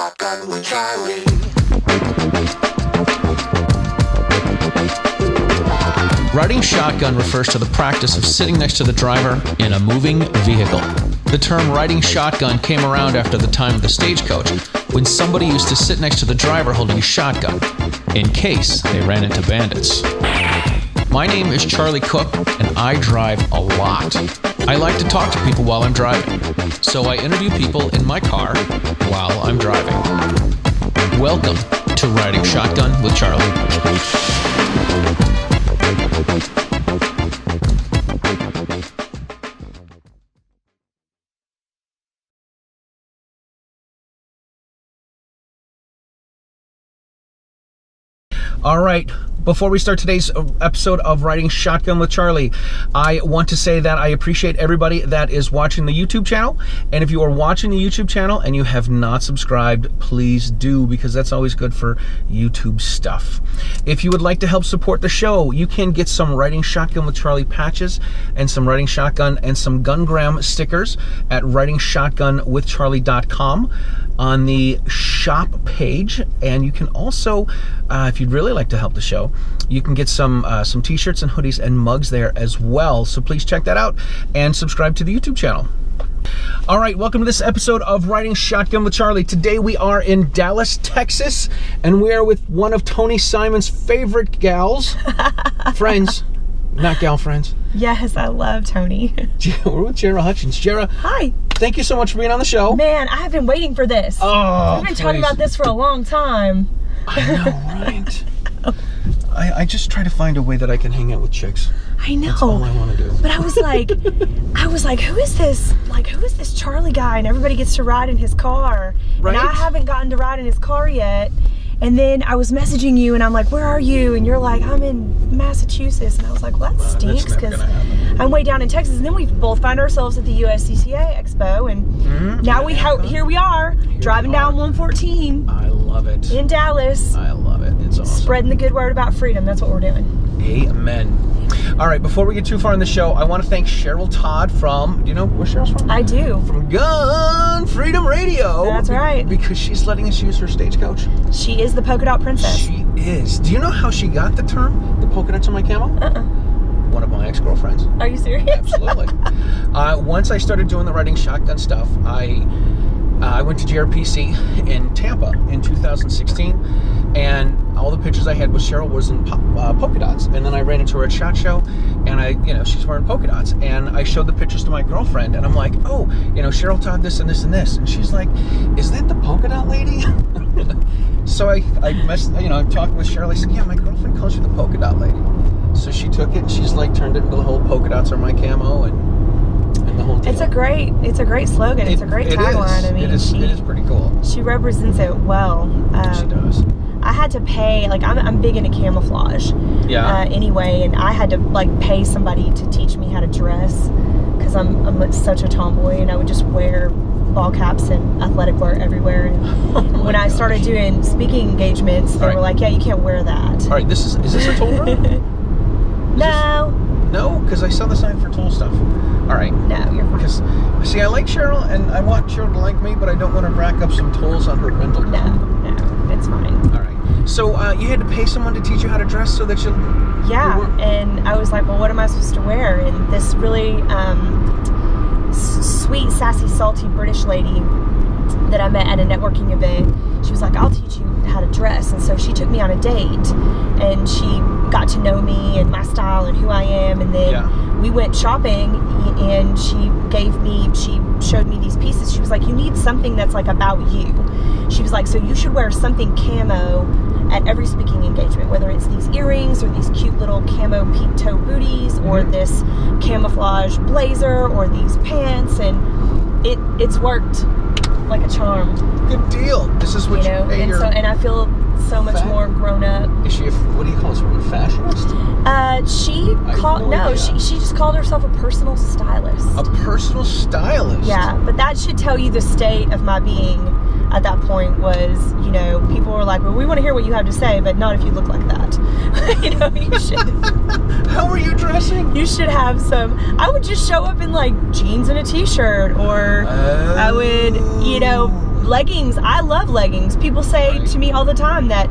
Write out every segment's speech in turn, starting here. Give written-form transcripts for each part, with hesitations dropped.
Shotgun with Charlie. Riding shotgun refers to the practice of sitting next to the driver in a moving vehicle. The term riding shotgun came around after the time of the stagecoach, when somebody used to sit next to the driver holding a shotgun, in case they ran into bandits. My name is Charlie Cook, and I drive a lot. I like to talk to people while I'm driving, so I interview people in my car while I'm driving. Welcome to Riding Shotgun with Charlie. All right, before we start today's episode of Riding Shotgun with Charlie, I want to say that I appreciate everybody that is watching the YouTube channel. And if you are watching the YouTube channel and you have not subscribed, please do, because that's always good for YouTube stuff. If you would like to help support the show, you can get some Riding Shotgun with Charlie patches and some Riding Shotgun and some Gungram stickers at ridingshotgunwithcharlie.com on the shop page. And you can also, if you'd really like to help the show, you can get some t-shirts and hoodies and mugs there as well. So please check that out and subscribe to the YouTube channel. All right, welcome to this episode of Riding Shotgun with Charlie. Today we are in Dallas, Texas, and we are with one of Tony Simon's favorite gals, friends, not gal friends. Yes, I love Tony. We're with Jerah Hutchins. Jerah, hi. Thank you so much for being on the show. Man, I have been waiting for this. Oh, I've been talking about this for a long time. I know, right? I just try to find a way that I can hang out with chicks. I know. That's all I want to do. But I was like, who is this? Like, who is this Charlie guy? And everybody gets to ride in his car. Right. And I haven't gotten to ride in his car yet. And then I was messaging you, and I'm like, where are you? And you're like, I'm in Massachusetts. And I was like, well, that stinks, because I'm way down in Texas. And then we both find ourselves at the USCCA Expo, and now here we are, driving down 114. I love it. In Dallas. I love it. It's awesome. Spreading the good word about freedom. That's what we're doing. Amen. All right, before we get too far in the show, I want to thank Cheryl Todd from, do you know where Cheryl's from? I do. From Gun Freedom Radio. That's right. Because she's letting us use her stagecoach. She is the polka dot princess. She is. Do you know how she got the term, the polka dots on my camo? One of my ex-girlfriends. Are you serious? Absolutely. Once I started doing the riding shotgun stuff, I went to JRPC in Tampa in 2016, and all the pictures I had with Cheryl was in polka dots. And then I ran into her at SHOT Show, and she's wearing polka dots. And I showed the pictures to my girlfriend, and I'm like, oh, Cheryl Todd this and this and this. And she's like, is that the polka dot lady? So I'm talking with Cheryl. I said, yeah, my girlfriend calls you the polka dot lady. So she took it, and she's like turned it into the whole polka dots on my camo and the whole deal. It's a great slogan. It's a great tagline. I mean, it is pretty cool. She represents it well. She does. I had to pay, I'm big into camouflage. Yeah. Anyway, and I had to pay somebody to teach me how to dress, because I'm such a tomboy, and I would just wear ball caps and athletic wear everywhere. And when I started doing speaking engagements, they were like, yeah, you can't wear that. All right, is this a toll room? No. No, because I saw the sign for toll stuff. All right. No, you're fine. Because, see, I like Cheryl, and I want Cheryl to like me, but I don't want to rack up some tolls on her rental car. No, it's fine. All right. So you had to pay someone to teach you how to dress so that you... Yeah, and I was like, well, what am I supposed to wear? And this really sweet, sassy, salty British lady that I met at a networking event, she was like, I'll teach you how to dress. And so she took me on a date, and she got to know me and my style and who I am. And then we went shopping, and she showed me these pieces. She was like, you need something that's about you. She was like, so you should wear something camo at every speaking engagement, whether it's these earrings or these cute little camo peak toe booties, or this camouflage blazer, or these pants. And it's worked like a charm. Good deal. This is what you pay your... And I feel so much more grown up. Is she what do you call this woman, fashionist? She just called herself a personal stylist. A personal stylist? Yeah, but that should tell you the state of my being at that point. Was, people were like, well, we want to hear what you have to say, but not if you look like that. You should. How are you dressing? You should have some. I would just show up in jeans and a t-shirt, or I would, leggings, I love leggings. People say to me all the time that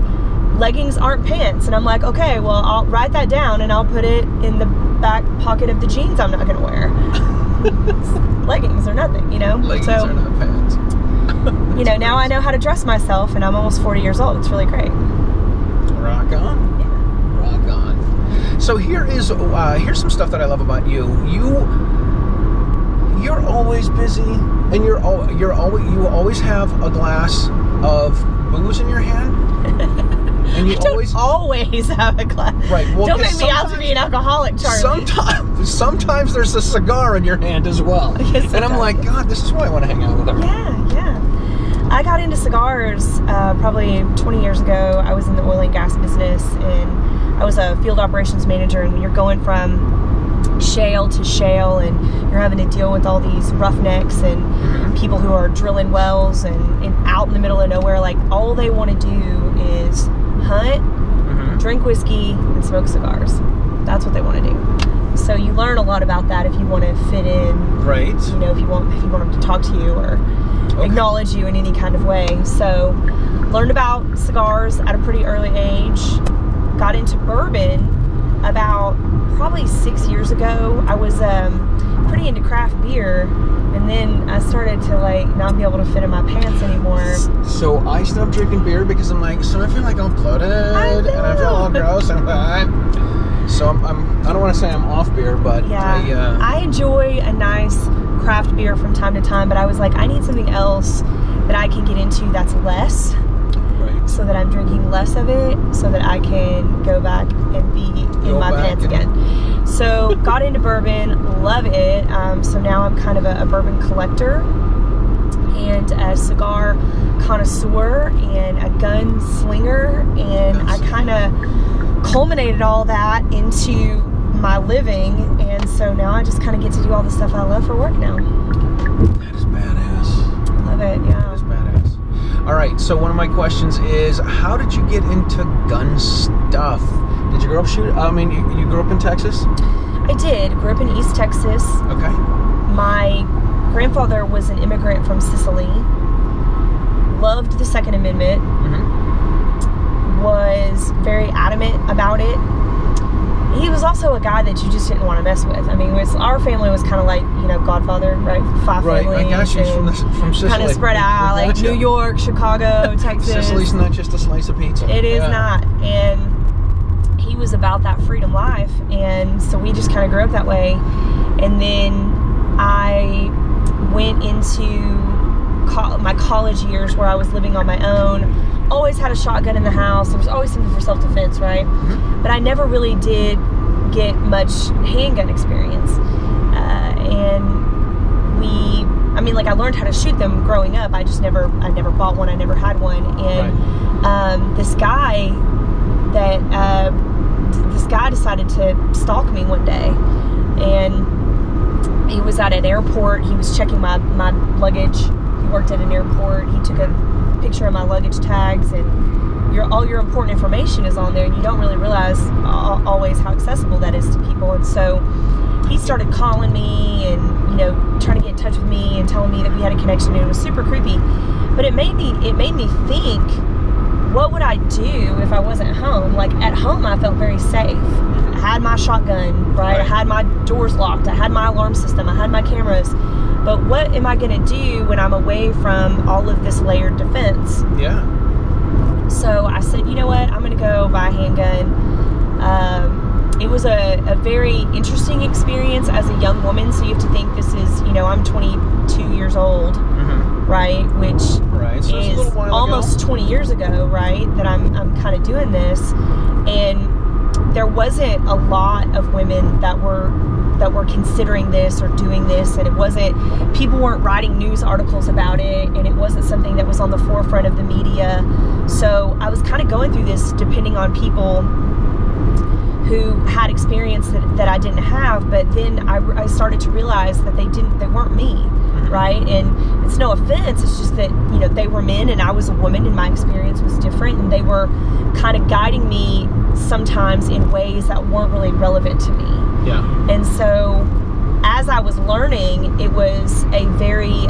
leggings aren't pants, and I'm like, okay, well, I'll write that down and I'll put it in the back pocket of the jeans I'm not gonna wear. Leggings are nothing, you know. Leggings are not pants. You know, now I know how to dress myself, and I'm almost 40 years old. It's really great. Rock on. Yeah. Rock on. So here's some stuff that I love about you. You're always busy, and you always have a glass of booze in your hand. And you always have a glass. Right. Well, don't make me out to be an alcoholic, Charlie. Sometimes there's a cigar in your hand as well. Yes, and I'm like, God, this is why I want to hang out with her. Yeah. I got into cigars probably 20 years ago. I was in the oil and gas business, and I was a field operations manager. And when you're going from shale to shale, and you're having to deal with all these roughnecks and people who are drilling wells and out in the middle of nowhere, like all they want to do is hunt, drink whiskey, and smoke cigars. That's what they want to do. So you learn a lot about that if you want to fit in, right? You know, if you want them to talk to you or acknowledge you in any kind of way. So learned about cigars at a pretty early age. Got into bourbon about probably 6 years ago. I was pretty into craft beer, and then I started to like not be able to fit in my pants anymore. So I stopped drinking beer because I'm like, so I feel like I'm bloated and I feel all gross and so I don't want to say I'm off beer, but yeah, I enjoy a nice craft beer from time to time, but I was like, I need something else that I can get into that's less. So that I'm drinking less of it, so that I can go back and be in my pants again. So got into bourbon, love it. So now I'm kind of a bourbon collector and a cigar connoisseur and a gun slinger, and I kind of culminated all that into my living, and so now I just kind of get to do all the stuff I love for work now. That is badass. Love it, yeah. That is badass. All right, so one of my questions is, how did you get into gun stuff? Did you grow up you grew up in Texas? I did. Grew up in East Texas. Okay. My grandfather was an immigrant from Sicily. Loved the Second Amendment. Was very adamant about it. He was also a guy that you just didn't want to mess with. I mean, our family was kind of like, you know, Godfather, right? Five families. Right, I got you from Sicily. Kind of spread out, like New York, Chicago, Texas. Sicily's not just a slice of pizza. It is not. And he was about that freedom life. And so we just kind of grew up that way. And then I went into my college years where I was living on my own. Always had a shotgun in the house. There was always something for self-defense, right? But I never really did get much handgun experience. I learned how to shoot them growing up. I never bought one. I never had one. And this guy decided to stalk me one day, and he was at an airport. He was checking my luggage. He worked at an airport. He took a picture of my luggage tags, and all your important information is on there, and you don't really realize always how accessible that is to people. And so he started calling me and, you know, trying to get in touch with me and telling me that we had a connection, and it was super creepy. But it made me think, what would I do if I wasn't home? Like, at home I felt very safe. I had my shotgun, right? I had my doors locked. I had my alarm system. I had my cameras. But what am I going to do when I'm away from all of this layered defense? Yeah. So I said, you know what? I'm going to go buy a handgun. It was a very interesting experience as a young woman. So you have to think this is, you know, I'm 22 years old, right? Which so is almost 20 years ago, right? That I'm kind of doing this. And there wasn't a lot of women that were considering this or doing this, and people weren't writing news articles about it, and it wasn't something that was on the forefront of the media. So I was kind of going through this depending on people who had experience that I didn't have, but then I started to realize that they weren't me, right? And it's no offense, it's just that, you know, they were men and I was a woman, and my experience was different, and they were kind of guiding me sometimes in ways that weren't really relevant to me. Yeah. And so as I was learning, it was a very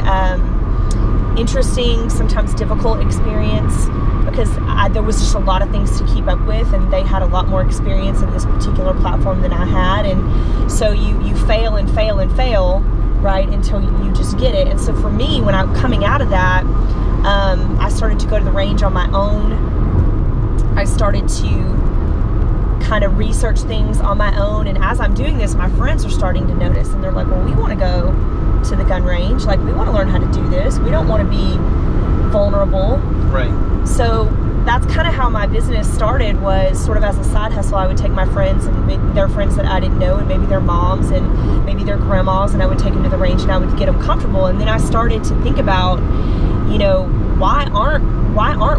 interesting, sometimes difficult experience, because there was just a lot of things to keep up with, and they had a lot more experience in this particular platform than I had. And so you fail and fail and fail, right, until you just get it. And so for me, when I'm coming out of that, I started to go to the range on my own. I started to kind of research things on my own, and as I'm doing this, my friends are starting to notice, and they're like, well, we want to go to the gun range, like we want to learn how to do this, we don't want to be vulnerable. Right. So that's kind of how my business started, was sort of as a side hustle. I would take my friends and their friends that I didn't know, and maybe their moms and maybe their grandmas, and I would take them to the range and I would get them comfortable. And then I started to think about, you know, why aren't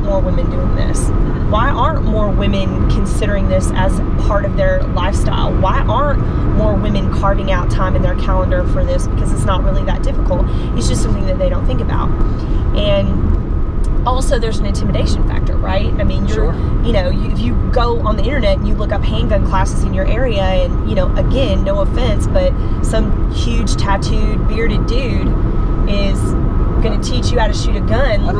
more women doing this? Why aren't more women considering this as part of their lifestyle? Why aren't more women carving out time in their calendar for this? Because it's not really that difficult. It's just something that they don't think about. And also there's an intimidation factor, right? I mean, if you go on the internet and you look up handgun classes in your area, and, you know, again, no offense, but some huge tattooed, bearded dude is going to teach you how to shoot a gun, I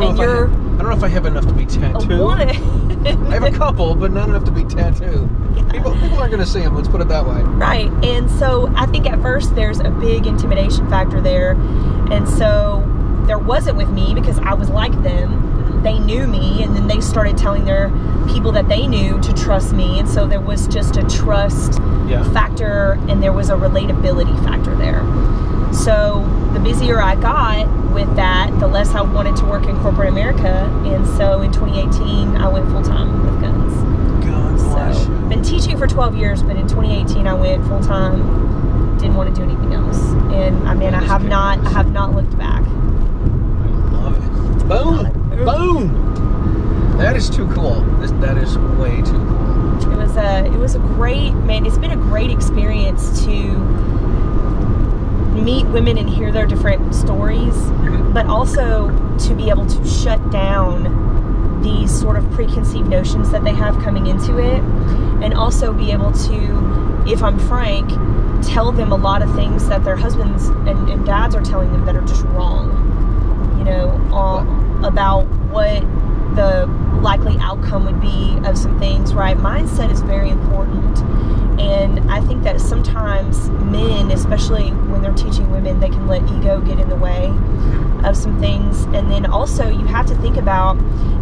don't know if I have enough to be tattooed. I have a couple, but not enough to be tattooed. Yeah. People aren't going to see them, let's put it that way. Right. And so I think at first there's a big intimidation factor there. And so there wasn't with me, because I was like them. They knew me, and then they started telling their people that they knew to trust me. And so there was just a trust factor, and there was a relatability factor there. So the busier I got with that, the less I wanted to work in corporate America. And so in 2018, I went full-time with guns. So been teaching for 12 years, but in 2018, I went full-time. Didn't want to do anything else. And I mean, I have not looked back. I love it. Boom! Boom! That is too cool. That is way too cool. It was a great, man, it's been a great experience to meet women and hear their different stories, but also to be able to shut down these sort of preconceived notions that they have coming into it, and also be able to, if I'm frank, tell them a lot of things that their husbands and dads are telling them that are just wrong, you know, about what the likely outcome would be of some things, right? Mindset is very important. And I think that sometimes men, especially when they're teaching women, they can let ego get in the way of some things. And then also you have to think about,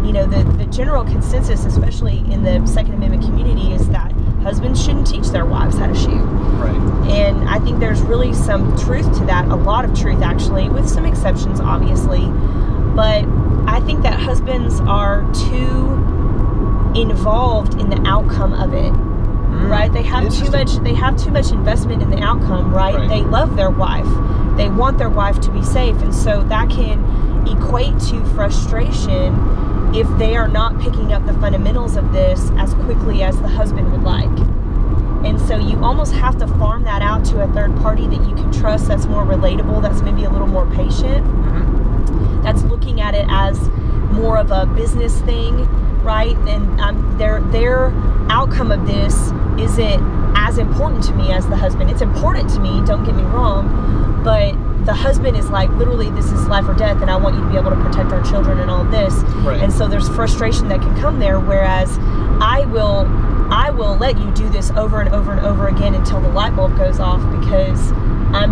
you know, the general consensus, especially in the Second Amendment community, is that husbands shouldn't teach their wives how to shoot. Right. And I think there's really some truth to that, a lot of truth actually, with some exceptions obviously. But I think that husbands are too involved in the outcome of it. Right? They have too much investment in the outcome, right? They love their wife. They want their wife to be safe. And so that can equate to frustration if they are not picking up the fundamentals of this as quickly as the husband would like. And so you almost have to farm that out to a third party that you can trust, that's more relatable, that's maybe a little more patient, that's looking at it as more of a business thing, right? And their outcome of this isn't as important to me as the husband. It's important to me, don't get me wrong, but the husband is like, literally, this is life or death, and I want you to be able to protect our children and all this. Right. And so there's frustration that can come there, whereas I will let you do this over and over and over again until the light bulb goes off, because I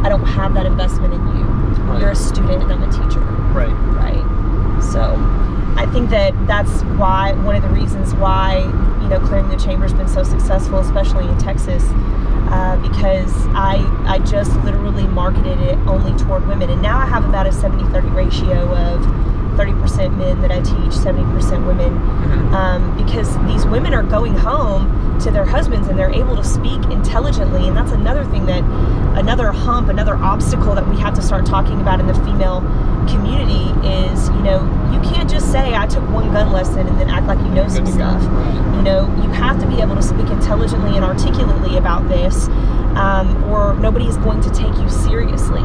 don't have that investment in you. Right. You're a student and I'm a teacher. Right. Right. So I think that's why, one of the reasons why, you know, Clearing the Chamber has been so successful, especially in Texas, because I just literally marketed it only toward women. And now I have about a 70-30 ratio of 30% men that I teach, 70% women, because these women are going home to their husbands and they're able to speak intelligently. And that's another thing, another obstacle that we have to start talking about in the female community is, you know, you can't just say, I took one gun lesson and then act like you know some stuff. You know, you have to be able to speak intelligently and articulately about this, or nobody is going to take you seriously,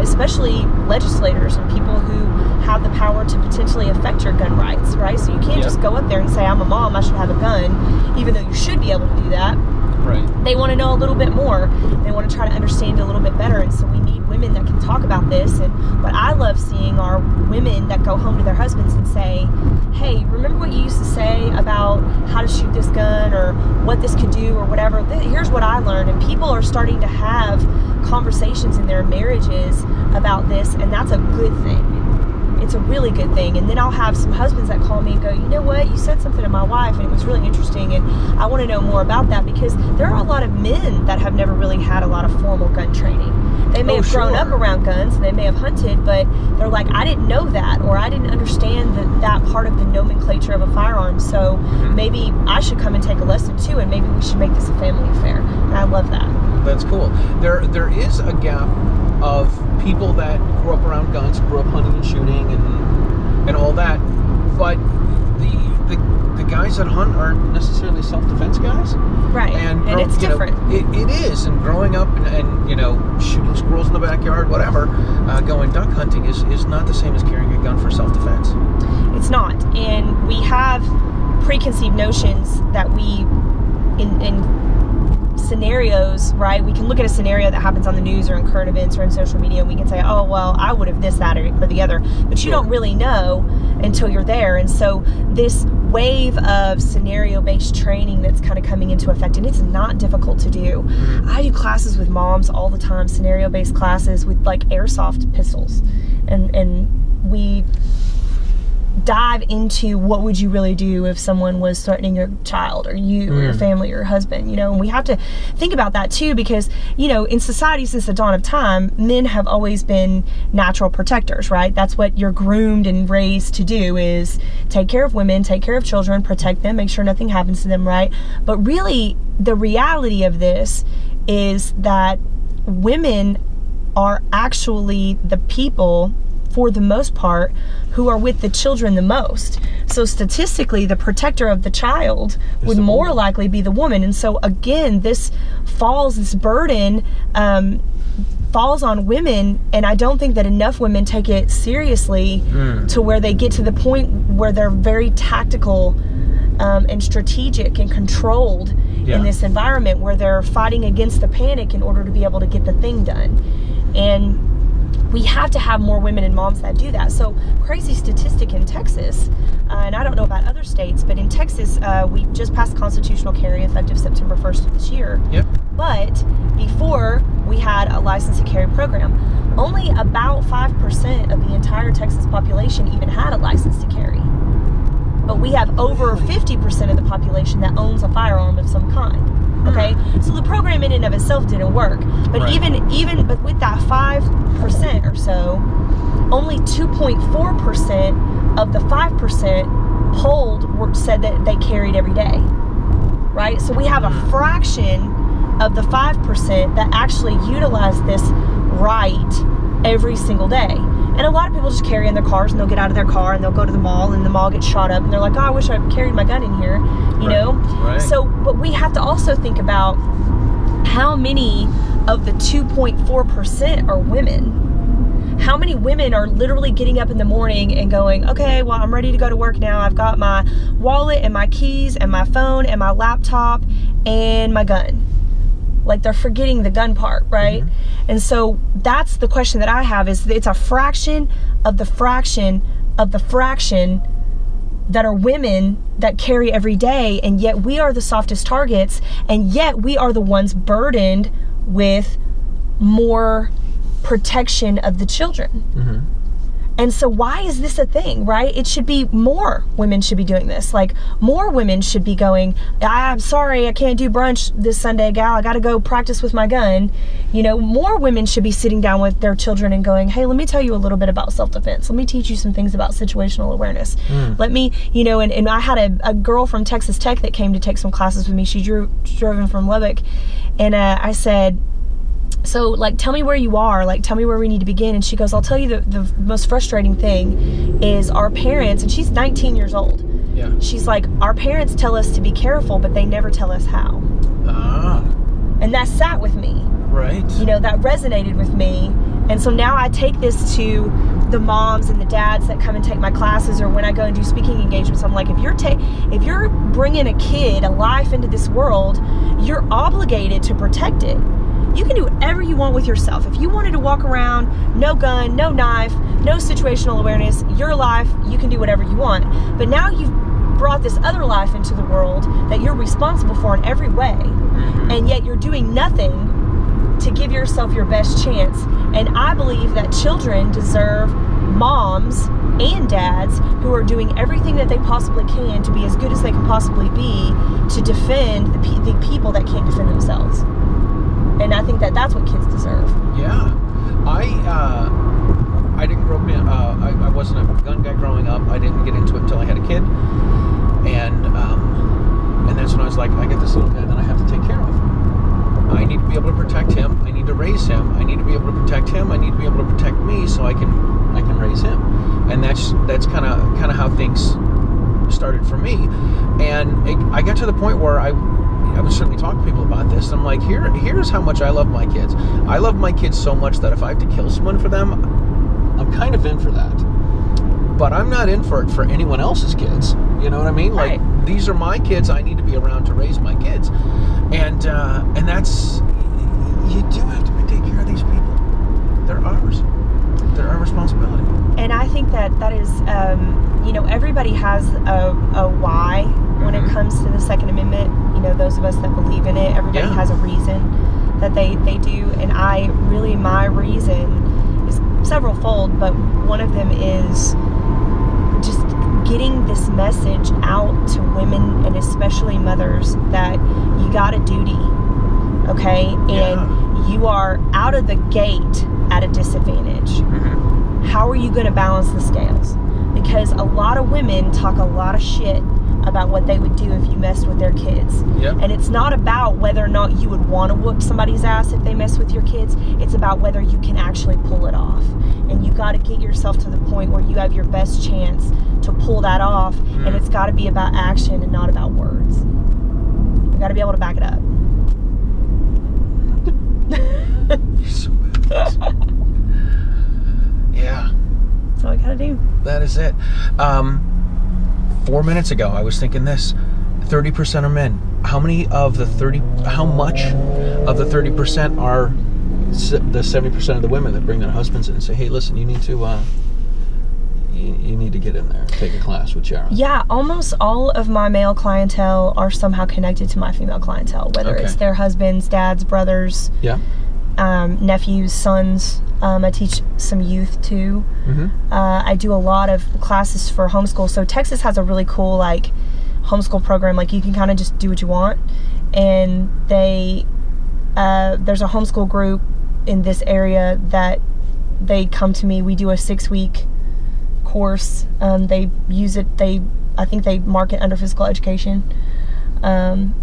especially legislators and people who have the power to potentially affect your gun rights, right? So you can't just go up there and say, I'm a mom, I should have a gun, even though you should be able to do that. Right. They want to know a little bit more. They want to try to understand it a little bit better. And so we need women that can talk about this. And what I love seeing are women that go home to their husbands and say, hey, remember what you used to say about how to shoot this gun or what this could do or whatever? Here's what I learned. And people are starting to have conversations in their marriages about this, and that's a good thing. It's a really good thing. And then I'll have some husbands that call me and go, you know what, you said something to my wife and it was really interesting and I want to know more about that, because there are a lot of men that have never really had a lot of formal gun training. They may have grown up around guns, they may have hunted, but they're like, I didn't know that, or I didn't understand that part of the nomenclature of a firearm, so maybe I should come and take a lesson too, and maybe we should make this a family affair. And I love that. That's cool. There is a gap of people that grew up around guns, grew up hunting and shooting and all that, but the guys that hunt aren't necessarily self-defense guys. Right, and it's different. It is, and growing up and you know, shooting squirrels in the backyard, whatever, going duck hunting is not the same as carrying a gun for self-defense. It's not, and we have preconceived notions that we, in scenarios, right? We can look at a scenario that happens on the news or in current events or in social media, and we can say, oh, well, I would have this, that, or the other. But you don't really know until you're there. And so this wave of scenario-based training that's kind of coming into effect, and it's not difficult to do. I do classes with moms all the time, scenario-based classes with like airsoft pistols. And we dive into what would you really do if someone was threatening your child or you or your family or your husband, you know, and we have to think about that too, because, you know, in society since the dawn of time, men have always been natural protectors, right? That's what you're groomed and raised to do, is take care of women, take care of children, protect them, make sure nothing happens to them, right? But really, the reality of this is that women are actually the people, for the most part, who are with the children the most. So statistically, the protector of the child would more likely be the woman. And so again, this burden falls on women, and I don't think that enough women take it seriously to where they get to the point where they're very tactical and strategic and controlled in this environment, where they're fighting against the panic in order to be able to get the thing done. And we have to have more women and moms that do that. So crazy statistic in Texas, and I don't know about other states, but in Texas, we just passed constitutional carry effective September 1st of this year. Yep. But before, we had a license to carry program. Only about 5% of the entire Texas population even had a license to carry. But we have over 50% of the population that owns a firearm of some kind. Okay, so the program in and of itself didn't work, but even but with that 5% or so, only 2.4% of the 5% polled said that they carried every day, right? So we have a fraction of the 5% that actually utilize this right every single day. And a lot of people just carry in their cars, and they'll get out of their car and they'll go to the mall, and the mall gets shot up, and they're like, oh, I wish I carried my gun in here, you know? Right. So, but we have to also think about how many of the 2.4% are women. How many women are literally getting up in the morning and going, okay, well, I'm ready to go to work now. I've got my wallet and my keys and my phone and my laptop and my gun. Like, they're forgetting the gun part, right? And so that's the question that I have, is it's a fraction of the fraction of the fraction that are women that carry every day, and yet we are the softest targets, and yet we are the ones burdened with more protection of the children. And so why is this a thing, right? It should be more women should be doing this. Like, more women should be going, I'm sorry, I can't do brunch this Sunday, gal. I got to go practice with my gun. You know, more women should be sitting down with their children and going, hey, let me tell you a little bit about self-defense. Let me teach you some things about situational awareness. Let me, you know, and I had a girl from Texas Tech that came to take some classes with me. She drove in from Lubbock. And I said, so, like, tell me where you are, like, tell me where we need to begin. And she goes, I'll tell you the most frustrating thing is our parents, and she's 19 years old. She's like, our parents tell us to be careful, but they never tell us how. And that sat with me. Right. You know, that resonated with me. And so now I take this to the moms and the dads that come and take my classes, or when I go and do speaking engagements, I'm like, if you're bringing a kid, a life into this world, you're obligated to protect it. You can do whatever you want with yourself. If you wanted to walk around, no gun, no knife, no situational awareness, your life, you can do whatever you want. But now you've brought this other life into the world that you're responsible for in every way, and yet you're doing nothing to give yourself your best chance. And I believe that children deserve moms and dads who are doing everything that they possibly can to be as good as they can possibly be to defend the people that can't defend themselves. And I think that that's what kids deserve. Yeah. I didn't grow up in, I wasn't a gun guy growing up. I didn't get into it until I had a kid. And that's when I was like, I got this little guy that I have to take care of. I need to be able to protect him. I need to raise him. I need to be able to protect him. I need to be able to protect me so I can raise him. And that's kind of how things started for me. And I got to the point where I was certainly talking to people about this. And I'm like, here's how much I love my kids. I love my kids so much that if I have to kill someone for them, I'm kind of in for that. But I'm not in for it for anyone else's kids. You know what I mean? Like, these are my kids. I need to be around to raise my kids. And that's, you do have to take care of these people. They're ours. They're our responsibility. And I think that is, everybody has a why when it comes to the Second Amendment. You know, those of us that believe in it, everybody has a reason that they do. And my reason is several-fold, but one of them is just getting this message out to women, and especially mothers, that you got a duty, okay? And you are out of the gate at a disadvantage. How are you going to balance the scales? Because a lot of women talk a lot of shit about what they would do if you messed with their kids. And it's not about whether or not you would want to whoop somebody's ass if they mess with your kids. It's about whether you can actually pull it off. And you got to get yourself to the point where you have your best chance to pull that off. And it's got to be about action and not about words. You got to be able to back it up. You're so bad. Yeah. That's all I got to do. That is it. 4 minutes ago, I was thinking this: 30% are men. How much of the 30% are the 70% of the women that bring their husbands in and say, "Hey, listen, you need to get in there, take a class with Jerah"? Yeah, almost all of my male clientele are somehow connected to my female clientele, whether it's their husbands, dads, brothers, nephews, sons. I teach some youth too. I do a lot of classes for homeschool. So Texas has a really cool homeschool program. Like, you can kind of just do what you want. And there's a homeschool group in this area that they come to me. We do a 6-week course. They use it. I think they mark it under physical education. And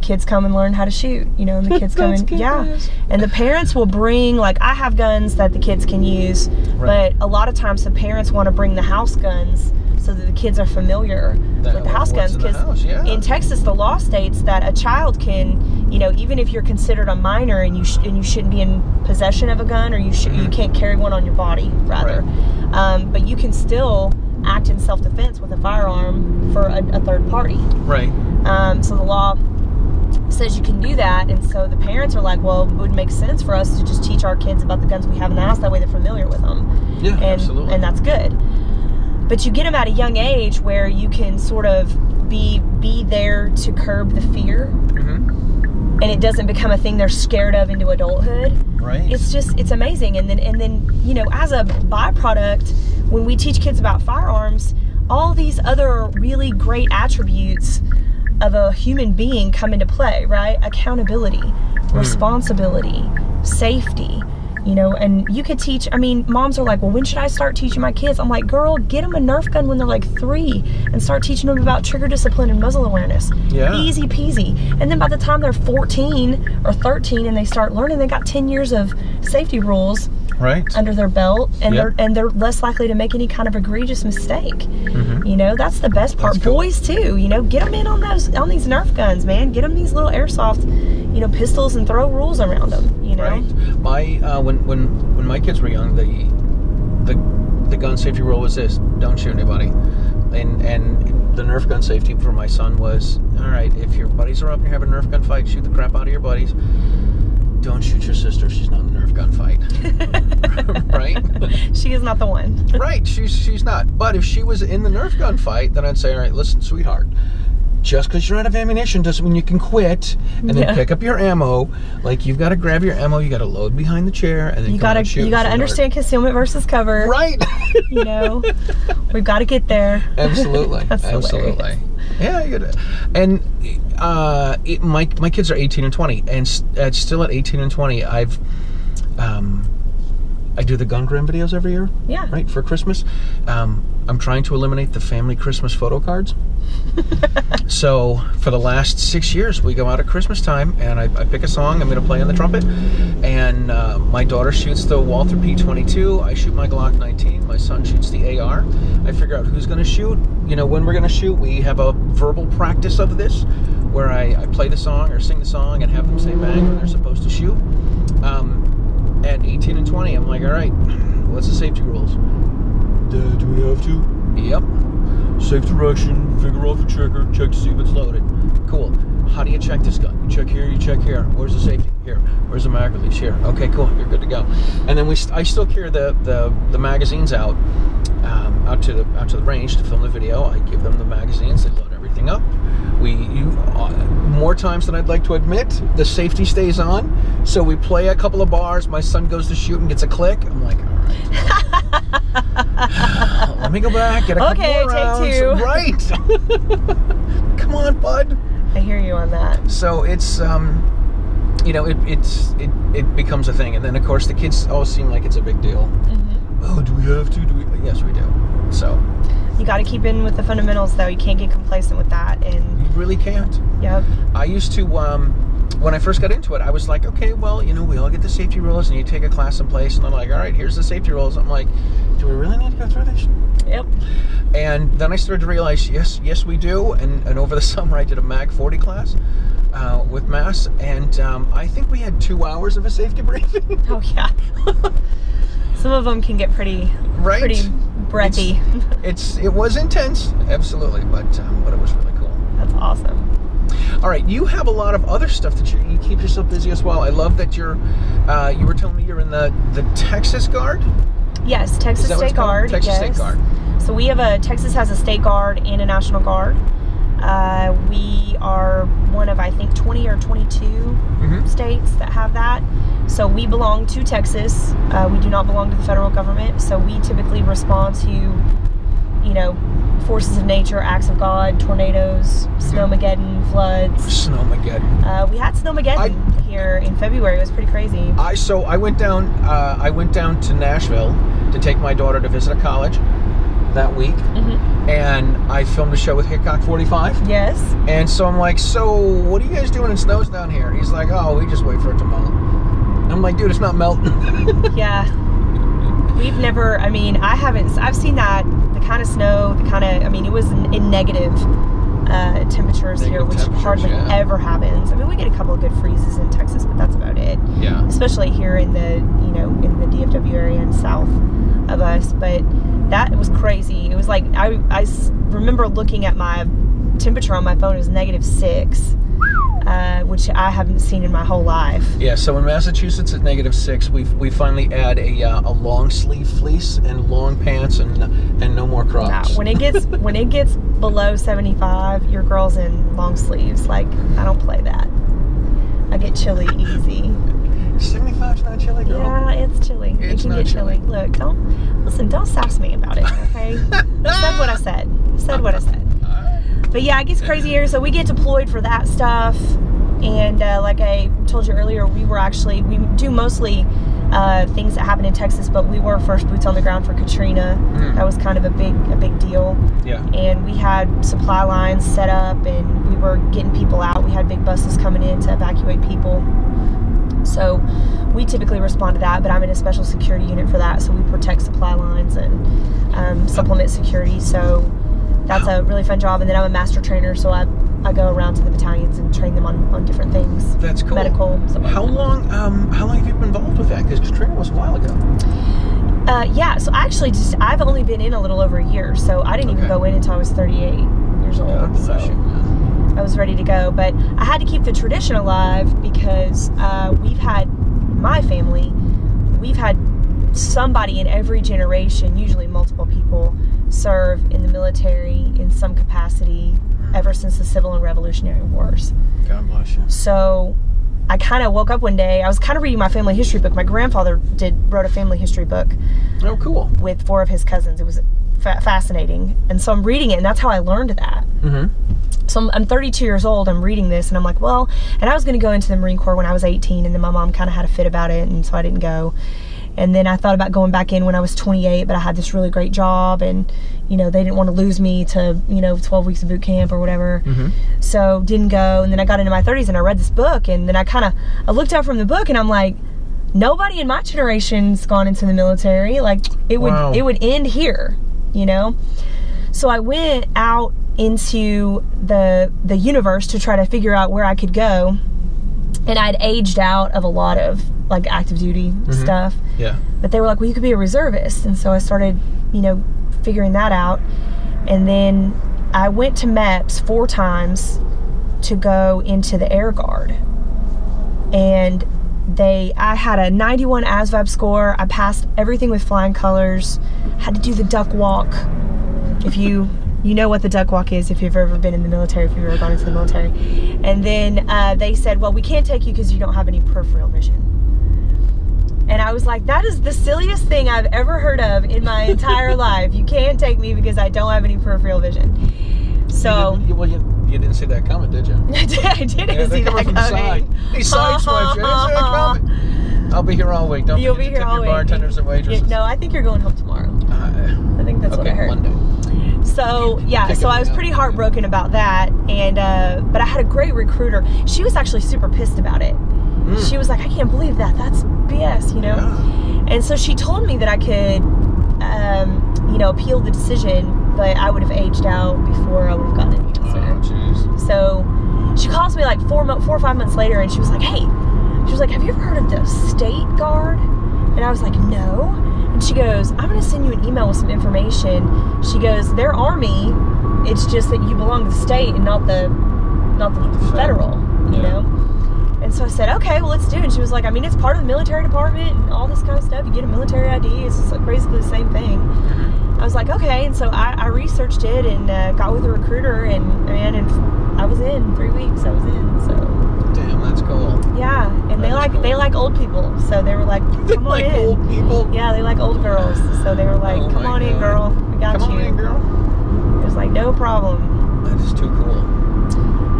kids come and learn how to shoot, and the kids come in, and the parents will bring, I have guns that the kids can use, but a lot of times the parents want to bring the house guns so that the kids are familiar with the house guns, because in Texas the law states that a child can, even if you're considered a minor and you shouldn't be in possession of a gun, or you can't carry one on your body, rather, but you can still act in self-defense with a firearm for a third party. So the law says you can do that, and so the parents are like, well, it would make sense for us to just teach our kids about the guns we have in the house. That way they're familiar with them. Absolutely. And that's good. But you get them at a young age where you can sort of be there to curb the fear, and it doesn't become a thing they're scared of into adulthood. It's amazing. And then as a byproduct, when we teach kids about firearms, all these other really great attributes of a human being come into play, right? Accountability, responsibility, safety, and you could teach, moms are like, well, when should I start teaching my kids? I'm like, girl, get them a Nerf gun when they're 3 and start teaching them about trigger discipline and muzzle awareness. Easy peasy. And then by the time they're 14 or 13 and they start learning, they got 10 years of safety rules under their belt, and they're less likely to make any kind of egregious mistake. That's the best part. Cool. Boys too, get them in on these Nerf guns, man. Get them these little airsoft, pistols, and throw rules around them. My when my kids were young, the gun safety rule was this: don't shoot anybody. And the Nerf gun safety for my son was, all right, if your buddies are up and you're having a Nerf gun fight, shoot the crap out of your buddies. Don't shoot your sister if she's not in the Nerf gun fight. Right? She is not the one. Right, she's not. But if she was in the Nerf gun fight, then I'd say, all right, listen, sweetheart, just because you're out of ammunition doesn't mean you can quit and then pick up your ammo. Like, you've got to grab your ammo, you got to load behind the chair, and then you got to shoot. You got to understand concealment versus cover. Right. You know, we've got to get there. Absolutely. Absolutely. Hilarious. Yeah, you got to. And my kids are 18 and 20, and still at 18 and 20, I do the gun gram videos every year. Yeah. Right, for Christmas. I'm trying to eliminate the family Christmas photo cards. So for the last 6 years, we go out at Christmas time, and I pick a song I'm going to play on the trumpet, and my daughter shoots the Walther P22. I shoot my Glock 19. My son shoots the AR. I figure out who's going to shoot. You know, when we're going to shoot. We have a verbal practice of this, where I play the song or sing the song and have them say bang when they're supposed to shoot. At 18 and 20, I'm like, all right, what's the safety rules? Dad, do we have to? Yep. Safe direction, finger off the trigger, check to see if it's loaded. Cool. How do you check this gun? You check here, you check here. Where's the safety? Here. Where's the mag release? Here. Okay, cool. You're good to go. And then I still carry the magazines out to the range to film the video. I give them the magazines. They load everything up. More times than I'd like to admit, the safety stays on. So we play a couple of bars. My son goes to shoot and gets a click. I'm like, all right. Let me go back, get a couple more rounds. Take two. Right. Come on, bud. I hear you on that. So it's you know, it becomes a thing, and then of course the kids all seem like it's a big deal. Mm-hmm. Oh, do we have to? Yes, we do. So you got to keep in with the fundamentals, though. You can't get complacent with that, and you really can't. Yep. I used to when I first got into it, I was like, okay, well, you know, we all get the safety rules, and you take a class in place, and I'm like, all right, here's the safety rules. I'm like, do we really need to go through this? Yep. And then I started to realize, yes, we do. And over the summer, I did a MAG 40 class with Mass, and I think we had 2 hours of a safety briefing. Oh yeah. Some of them can get pretty breathy. It was intense, absolutely, but it was really cool. That's awesome. All right, you have a lot of other stuff that you keep yourself busy as well. I love that you were telling me you're in the Texas Guard? Yes, Texas State Guard. Texas State Guard. So Texas has a State Guard and a National Guard. We are one of, I think, 20 or 22 states that have that. So we belong to Texas. We do not belong to the federal government. So we typically respond to, you know, forces of nature, acts of God, tornadoes, snowmageddon, floods. Snowmageddon. We had snowmageddon here in February. It was pretty crazy. I went down to Nashville to take my daughter to visit a college that week, and I filmed a show with Hickok 45. Yes. And so I'm like, so what are you guys doing in snows down here? He's like, oh, we just wait for it to melt. I'm like, dude, it's not melting. Yeah. We've never, I've seen that, the kind of snow, it was in negative temperatures here, which hardly ever happens. I mean, we get a couple of good freezes in Texas, but that's about it. Yeah. Especially here in the DFW area and south of us. But that was crazy. It was like, I remember looking at my temperature on my phone, it was -6. Which I haven't seen in my whole life. Yeah, so in Massachusetts at -6, we finally add a long sleeve fleece and long pants and no more Crocs. No, when it gets below 75, your girl's in long sleeves. Like, I don't play that. I get chilly easy. 75's not chilly, girl. Yeah, it's chilly. It's it can get chilly. Look, don't sass me about it, okay? I said what I said. But yeah, it gets crazy here, so we get deployed for that stuff. And like I told you earlier, we do mostly things that happen in Texas, but we were first boots on the ground for Katrina. That was kind of a big deal. Yeah. And we had supply lines set up, and we were getting people out. We had big buses coming in to evacuate people. So we typically respond to that, but I'm in a special security unit for that, so we protect supply lines and supplement security. So that's a really fun job. And then I'm a master trainer, so I go around to the battalions and train them on different things. That's cool. Medical. How long have you been involved with that? Because Katrina was a while ago. Yeah, so actually I've only been in a little over a year, so I didn't even go in until I was 38 years old. God bless you, man. I was ready to go, but I had to keep the tradition alive because my family, we've had somebody in every generation, usually multiple people, serve in the military in some capacity ever since the Civil and Revolutionary Wars. God bless you. So I kind of woke up one day, I was kind of reading my family history book. My grandfather wrote a family history book. Oh, cool. With 4 of his cousins. It was fascinating. And so I'm reading it, and that's how I learned that. Mm-hmm. So I'm 32 years old, I'm reading this, and I'm like, well, and I was going to go into the Marine Corps when I was 18, and then my mom kind of had a fit about it, and so I didn't go. And then I thought about going back in when I was 28, but I had this really great job, and, you know, they didn't want to lose me to, 12 weeks of boot camp or whatever. Mm-hmm. So didn't go. And then I got into my 30s and I read this book, and then I looked out from the book and I'm like, nobody in my generation's gone into the military. Like, it would end here, So I went out into the universe to try to figure out where I could go. And I'd aged out of a lot of like active duty stuff. Yeah. But they were like, well, you could be a reservist. And so I started, figuring that out. And then I went to MEPS 4 times to go into the Air Guard. And I had a 91 ASVAB score. I passed everything with flying colors. Had to do the duck walk. If you know what the duck walk is, if you've ever been in the military, if you've ever gone into the military. And then they said, well, we can't take you because you don't have any peripheral vision. And I was like, that is the silliest thing I've ever heard of in my entire life. You can't take me because I don't have any peripheral vision. So you didn't see that coming, did you? I didn't see that coming. He sideswiped you. I didn't see that coming. I'll be here all week. Don't forget to tip your bartenders and waitresses. No, I think you're going home tomorrow. I think that's what I heard. Monday. So yeah, so I was pretty heartbroken about that, and but I had a great recruiter. She was actually super pissed about it. She was like, I can't believe that. That's BS, Yeah. And so she told me that I could, appeal the decision, but I would have aged out before I would have gotten any answer. Oh, jeez. So she calls me like 4 or 5 months later, and she was like, hey, have you ever heard of the State Guard? And I was like, no. And she goes, I'm going to send you an email with some information. She goes, they're Army. It's just that you belong to the state and not the federal, you know? And so I said, okay, well, let's do it. And she was like, I mean, it's part of the military department and all this kind of stuff. You get a military ID. It's just like basically the same thing. I was like, okay. And so I researched it and got with a recruiter, and I was in 3 weeks. I was in, so. Damn, that's cool. Yeah, and they like old people, so they were like, come on in. They like old people? Yeah, they like old girls, so they were like, come on in, girl. We got you. Come on in, girl. It was like, no problem. That is too cool.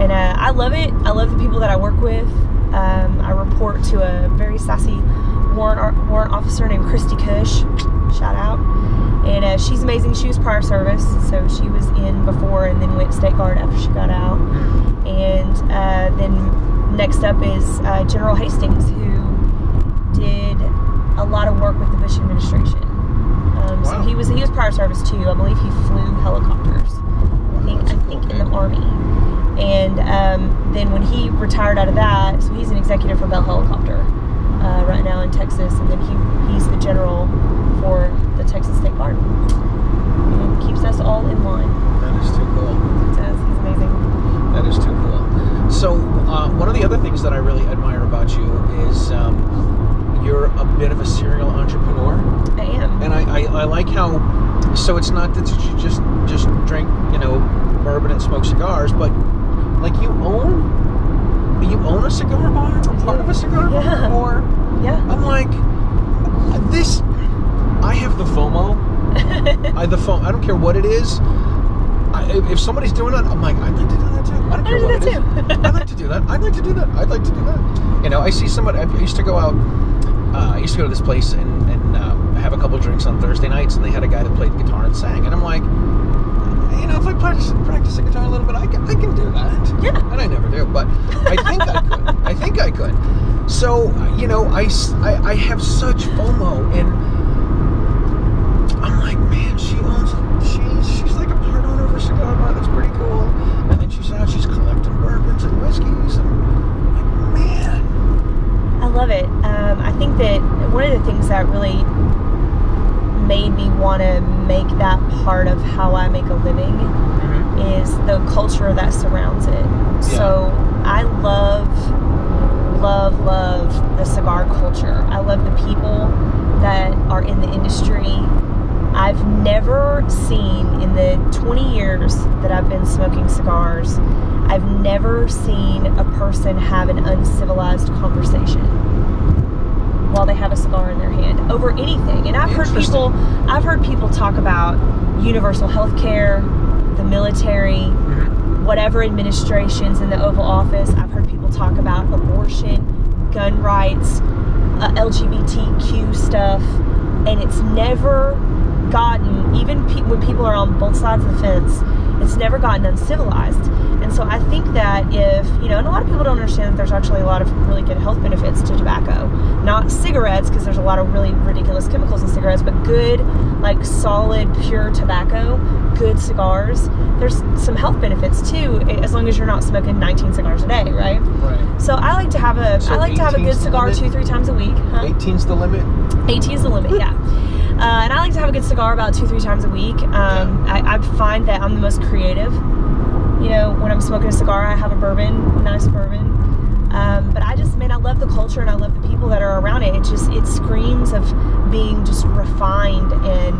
And I love it. I love the people that I work with. I report to a very sassy warrant officer named Christy Cush. Shout out. And she's amazing. She was prior service, so she was in before and then went State Guard after she got out. And then next up is General Hastings, who did a lot of work with the Bush administration. So he was prior service too. I believe he flew helicopters. I think in the Army. And then when he retired out of that, so he's an executive for Bell Helicopter right now in Texas, and then he's the general for the Texas State Guard. And keeps us all in line. That is too cool. He's amazing. That is too cool. So one of the other things that I really admire about you is you're a bit of a serial entrepreneur. I am. And I like how, so it's not that you just drink, bourbon and smoke cigars, but like you own a cigar bar, or part of a cigar bar, or I'm like, this, I have the FOMO. I don't care what it is. If somebody's doing it, I'm like, I'd like to do that too. I don't care what it is. I'd like to do that. I'd like to do that. I'd like to do that. I see somebody. I used to go out. I used to go to this place and have a couple drinks on Thursday nights, and they had a guy that played guitar and sang, and I'm like, if I practice the guitar a little bit, I can do that. Yeah. And I never do, but I think I could. So, I have such FOMO, and I'm like, man, she's like a part owner of a cigar bar. That's pretty cool. And then she's collecting bourbons and whiskeys, and I'm like, man. I love it. I think that one of the things that really part of how I make a living is the culture that surrounds it. Yeah. So I love the cigar culture. I love the people that are in the industry. I've never seen, in the 20 years that I've been smoking cigars, I've never seen a person have an uncivilized conversation while they have a cigar in their hand over anything. And I've heard people talk about universal health care, the military, whatever administrations in the Oval Office. I've heard people talk about abortion, gun rights, LGBTQ stuff, and it's never gotten, even when people are on both sides of the fence, it's never gotten uncivilized. And so I think that if, and a lot of people don't understand that there's actually a lot of really good health benefits to tobacco. Not cigarettes, because there's a lot of really ridiculous chemicals in cigarettes, but good, like solid, pure tobacco, good cigars. There's some health benefits too, as long as you're not smoking 19 cigars a day, right? Right. So I like to have a good cigar 2-3 times a week. 18's the limit? 18's the limit, yeah. And I like to have a good cigar about 2-3 times a week. I find that I'm the most creative. When I'm smoking a cigar, I have a bourbon, nice bourbon. But I love the culture and I love the people that are around it. It screams of being just refined and,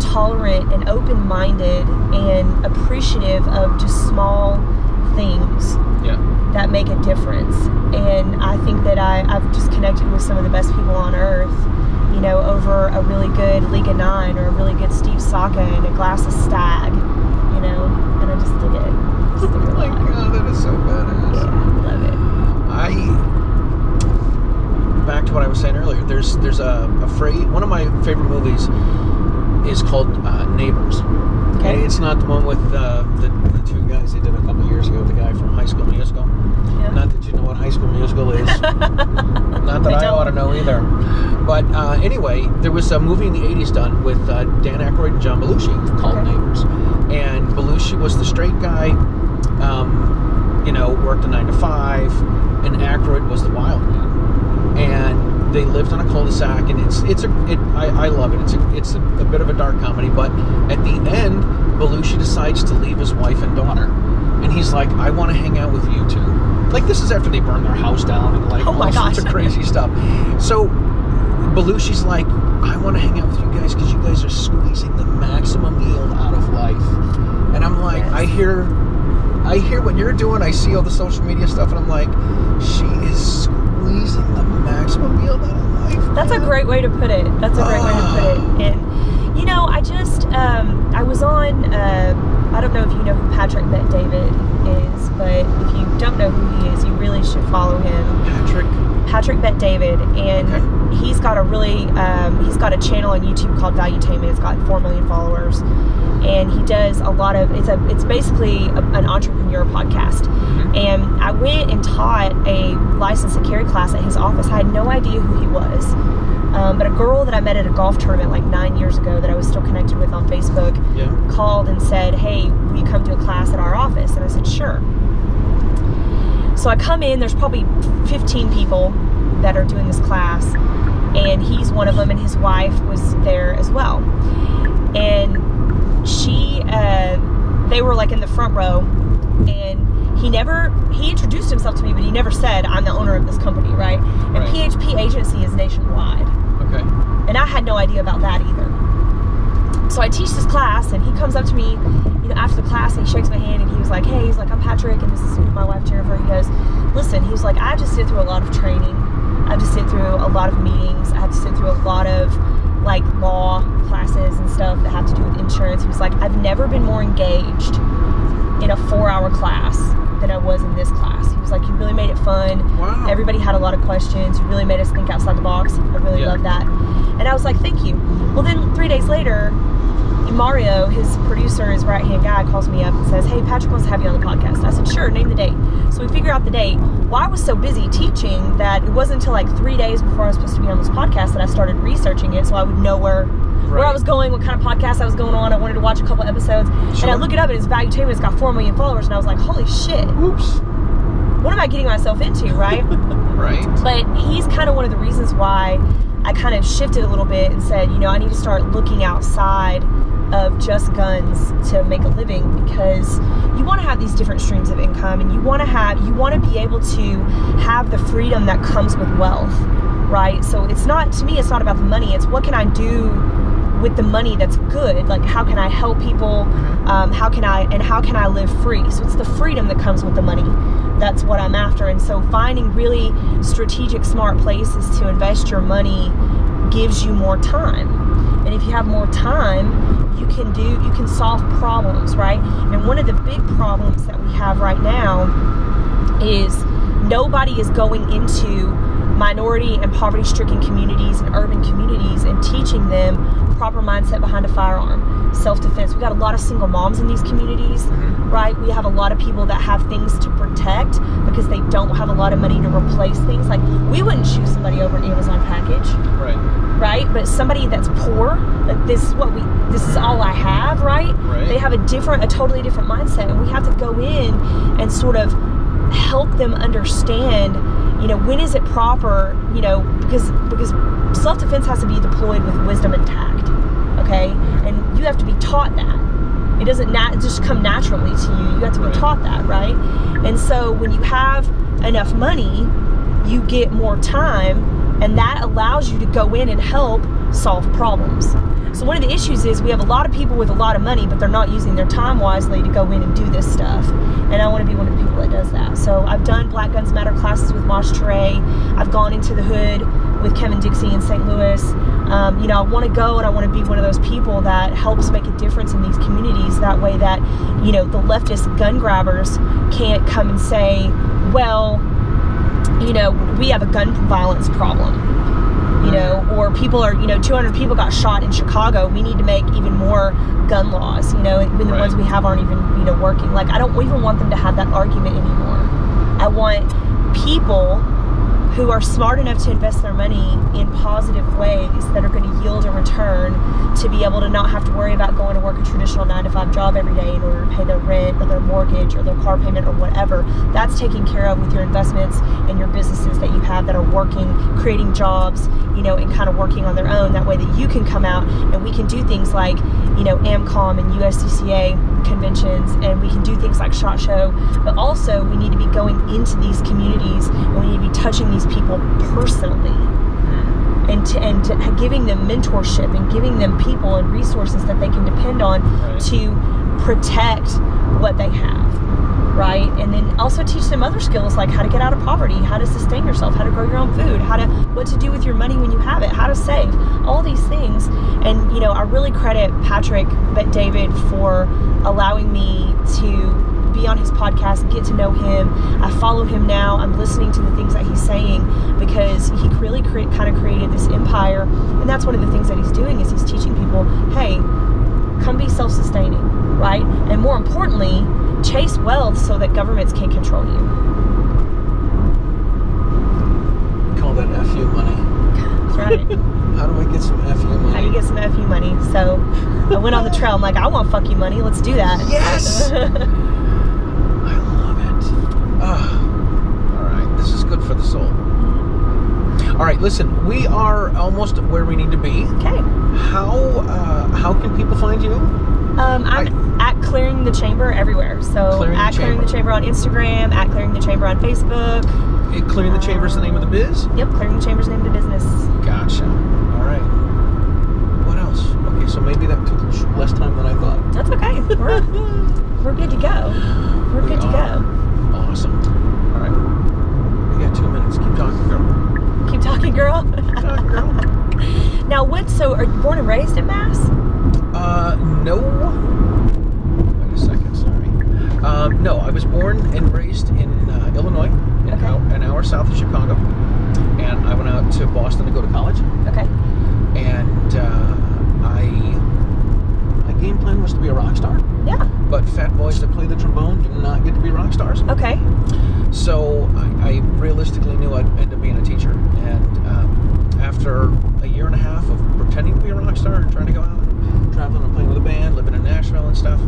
tolerant and open-minded and appreciative of just small things that make a difference. And I think that I've just connected with some of the best people on earth, over a really good Liga 9 or a really good Steve Saka and a glass of Stag, and I just dig it. Oh my God, that is so badass. Yeah, love it. Back to what I was saying earlier, there's a phrase, one of my favorite movies is called Neighbors. Okay. It's not the one with the two guys they did a couple years ago, the guy from High School Musical. Yeah. Not that you know what High School Musical is. Not that I ought to know either. But anyway, there was a movie in the 80s done with Dan Aykroyd and John Belushi called Neighbors. And Belushi was the straight guy, worked a 9 to 5, and Aykroyd was the wild man. And they lived on a cul-de-sac, and I love it. It's a bit of a dark comedy, but at the end, Belushi decides to leave his wife and daughter, and he's like, I want to hang out with you two. Like, this is after they burned their house down and all sorts of crazy stuff. So Belushi's like, I want to hang out with you guys because you guys are squeezing the maximum yield out of life. And I'm like, I hear what you're doing. I see all the social media stuff, and I'm like, she is squeezing the maximum yield out of life. That's a great way to put it. And I was on, I don't know if you know who Patrick Bet-David is, but if you don't know who he is, you really should follow him. Patrick Bet-David, and he's got a really, he's got a channel on YouTube called Valuetainment. It's got 4 million followers, and he does a lot of, it's basically an entrepreneur podcast. And I went and taught a license and carry class at his office. I had no idea who he was. But a girl that I met at a golf tournament like 9 years ago that I was still connected with on Facebook called and said, hey, will you come to a class at our office? And I said, sure. So I come in, there's probably 15 people that are doing this class, and he's one of them, and his wife was there as well. And they were like in the front row, and he introduced himself to me, but he never said, I'm the owner of this company, right? And PHP agency is nationwide. Okay. And I had no idea about that either. So I teach this class, and he comes up to me, after the class, and he shakes my hand, and he was like, hey, he's like, I'm Patrick, and this is my wife, Jennifer. He goes, listen, he was like, I have to sit through a lot of training. I have to sit through a lot of meetings. I have to sit through a lot of like law classes and stuff that have to do with insurance. He was like, I've never been more engaged in a 4-hour class than I was in this class. He was like, you really made it fun. Wow. Everybody had a lot of questions. You really made us think outside the box. I really love that. And I was like, thank you. Well, then 3 days later, Mario, his producer, his right-hand guy, calls me up and says, hey, Patrick wants to have you on the podcast. I said, sure, name the date. So we figure out the date. Well, I was so busy teaching that it wasn't until like 3 days before I was supposed to be on this podcast that I started researching it so I would know where I was going, what kind of podcast I was going on. I wanted to watch a couple episodes. Sure. And I look it up, and it's Valuetainment. It's got 4 million followers, and I was like, holy shit. Oops. What am I getting myself into, right? Right. But he's kind of one of the reasons why I kind of shifted a little bit and said, I need to start looking outside of just guns to make a living, because you want to have these different streams of income, and you want to be able to have the freedom that comes with wealth, right? So it's not about the money. It's what can I do with the money that's good? Like, how can I help people? How can I live free? So it's the freedom that comes with the money. That's what I'm after. And so finding really strategic, smart places to invest your money gives you more time. And if you have more time, you can solve problems, right? And one of the big problems that we have right now is nobody is going into minority and poverty-stricken communities and urban communities and teaching them proper mindset behind a firearm, self-defense. We got a lot of single moms in these communities, right? We have a lot of people that have things to protect because they don't have a lot of money to replace things. Like, we wouldn't shoot somebody over an Amazon package, right? But somebody that's poor, like, this is all I have, right? They have a totally different mindset, and we have to go in and sort of help them understand, when is it proper, because self-defense has to be deployed with wisdom and tact, okay? And you have to be taught that. It doesn't just come naturally to you. You have to be taught that, right? And so when you have enough money, you get more time, and that allows you to go in and help solve problems. So one of the issues is we have a lot of people with a lot of money, but they're not using their time wisely to go in and do this stuff. And I want to be one of the people that does that. So I've done Black Guns Matter classes with Mosh Teray. I've gone into the hood with Kevin Dixie in St. Louis. I want to go and I want to be one of those people that helps make a difference in these communities. That way that, the leftist gun grabbers can't come and say, well, we have a gun violence problem. Or people are, 200 people got shot in Chicago. We need to make even more gun laws, when the ones we have aren't even, working. Like, I don't even want them to have that argument anymore. I want people who are smart enough to invest their money in positive ways that are going to yield a return to be able to not have to worry about going to work a traditional 9-to-5 job every day in order to pay their rent or their mortgage or their car payment or whatever. That's taken care of with your investments and your businesses that you have that are working, creating jobs, and kind of working on their own. That way that you can come out and we can do things like, AMCOM and USDCA conventions, and we can do things like SHOT Show, but also we need to be going into these communities and we need to be touching these people personally and to giving them mentorship and giving them people and resources that they can depend on to protect what they have, right? And then also teach them other skills like how to get out of poverty, how to sustain yourself, how to grow your own food, what to do with your money when you have it, how to save, all these things. And I really credit Patrick Bet-David for allowing me to be on his podcast, get to know him. I follow him now. I'm listening to the things that he's saying because he really kind of created this empire. And that's one of the things that he's doing is he's teaching people, hey, come be self-sustaining, right? And more importantly, chase wealth so that governments can't control you. Call that FU money. That's right. How do I get some FU money? How do you get some FU money? So I went on the trail. I'm like, I want fuck you money. Let's do that. Yes! I love it. All right. This is good for the soul. All right. Listen, we are almost where we need to be. Okay. How can people find you? I'm at Clearing the Chamber everywhere. So Clearing the Chamber on Instagram, at Clearing the Chamber on Facebook. Clearing the Chamber is the name of the biz? Yep, Clearing the Chamber is the name of the business. Gotcha. All right. What else? Okay, so maybe that took less time than I thought. That's okay. We're good to go. We're good to go. Awesome. All right. We got 2 minutes. Keep talking, girl. Keep talking, girl. Keep talking, girl. Now, so are you born and raised in Mass? No. Wait a second, sorry. No, I was born and raised in Illinois, an hour south of Chicago. And I went out to Boston to go to college. Okay. And my game plan was to be a rock star. Yeah. But fat boys that play the trombone do not get to be rock stars. Okay. So I realistically knew I'd end up being a teacher. And after a year and a half of pretending to be a rock star and trying to go out and traveling and playing with a band, living in Nashville and stuff,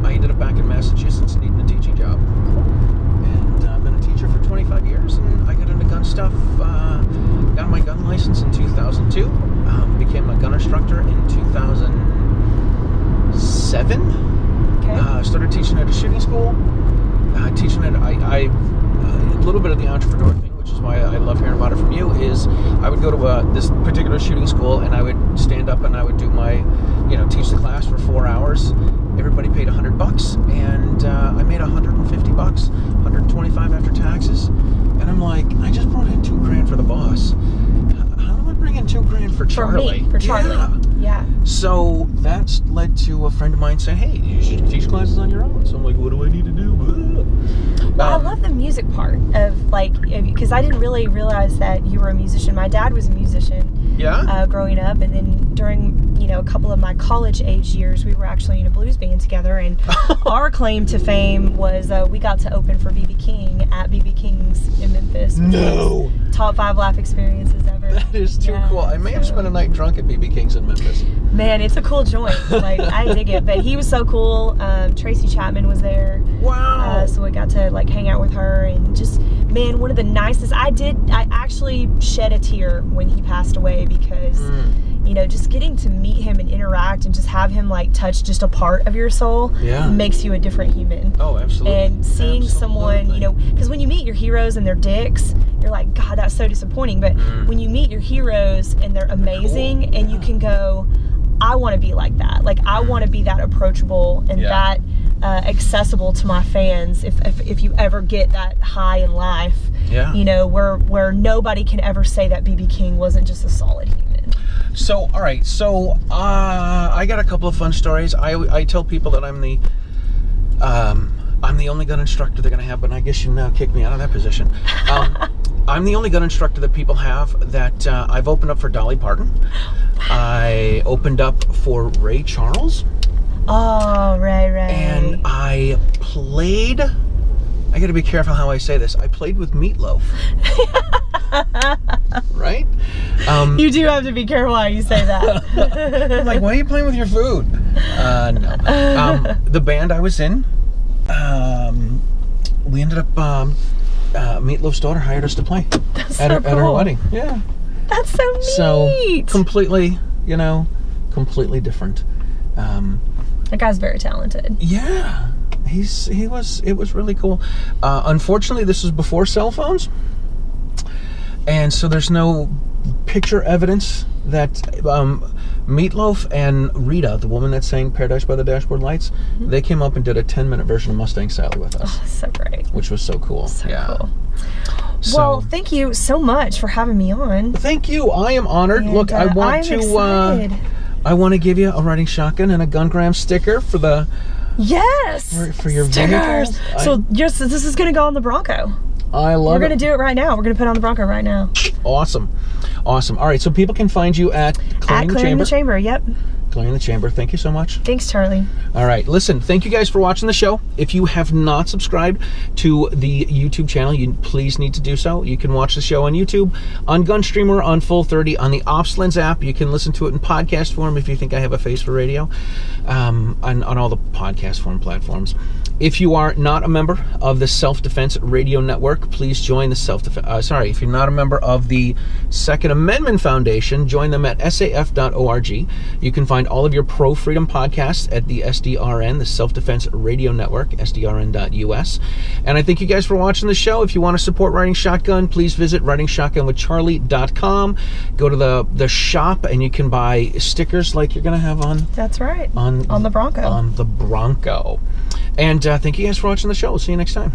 I ended up back in Massachusetts needing a teaching job. And I've been a teacher for 25 years, and I got into gun stuff. Got my gun license in 2002, became a gun instructor in 2000. 11. Okay. Started teaching at a shooting school. Teaching at a little bit of the entrepreneur thing, which is why I love hearing about it from you. Is I would go to this particular shooting school, and I would stand up and I would do my, teach the class for 4 hours. Everybody paid $100, and I made $150, $125 after taxes. And I'm like, I just brought in $2,000 for the boss. How do I bring in $2,000 for Charlie? For Charlie. Yeah. So that's led to a friend of mine saying, hey, you should teach classes on your own. So I'm like, what do I need to do? Well, I love the music part of, because I didn't really realize that you were a musician. My dad was a musician. Yeah. Growing up, and then during a couple of my college age years, we were actually in a blues band together, and our claim to fame was we got to open for B.B. King at B.B. King's in Memphis. No. Top 5 laugh experiences ever. That is too cool. I may have spent a night drunk at B.B. King's in Memphis. Man, it's a cool joint. I dig it. But he was so cool. Tracy Chapman was there. Wow. So we got to hang out with her, and just, man, one of the nicest. I actually shed a tear when he passed away, because just getting to meet him and interact and just have him touch just a part of your soul makes you a different human. Oh, absolutely. And seeing someone, because when you meet your heroes and they're dicks, you're like, God, that's so disappointing. But when you meet your heroes and they're amazing, and you can go, I want to be like that. I want to be that approachable and that accessible to my fans. If you ever get that high in life, where nobody can ever say that B.B. King wasn't just a solid human. So, all right. So, I got a couple of fun stories. I tell people that I'm the only gun instructor they're going to have, but I guess you now kick me out of that position. I'm the only gun instructor that people have that I've opened up for Dolly Parton. I opened up for Ray Charles. Oh, right. And I played, I got to be careful how I say this, I played with Meatloaf. Right? You do have to be careful how you say that. I'm like, why are you playing with your food? No. The band I was in, we ended up, Meatloaf's daughter hired us to play at her wedding. Yeah. That's so neat. So completely, completely different. That guy's very talented. Yeah. It was really cool. Unfortunately, this was before cell phones. And so there's no picture evidence that Meatloaf and Rita, the woman that sang Paradise by the Dashboard Lights, they came up and did a 10-minute version of Mustang Sally with us. Oh, so great. Which was so cool. So cool. Well, thank you so much for having me on. Thank you. I am honored. And, look, I want to give you a riding shotgun and a Gungram sticker for the for your stickers. vehicle. So this is going to go on the Bronco. I love it. We're going to do it right now. We're going to put it on the Bronco right now. Awesome. All right, so people can find you at Clearing the Chamber. Yep. Clearing the Chamber. Thank you so much. Thanks, Charlie. All right, listen, thank you guys for watching the show. If you have not subscribed to the YouTube channel, you please need to do so. You can watch the show on YouTube, on Gunstreamer, on Full 30, on the OpsLens app. You can listen to it in podcast form if you think I have a face for radio, on all the podcast form platforms. If you are not a member of the Self-Defense Radio Network, please join the if you're not a member of the Second Amendment Foundation, join them at saf.org. You can find all of your pro-freedom podcasts at the SDRN, the Self-Defense Radio Network, sdrn.us. And I thank you guys for watching the show. If you want to support Riding Shotgun, please visit ridingshotgunwithcharlie.com. Go to the shop and you can buy stickers like you're going to have on. That's right. On the Bronco. On the Bronco. And thank you guys for watching the show. We'll see you next time.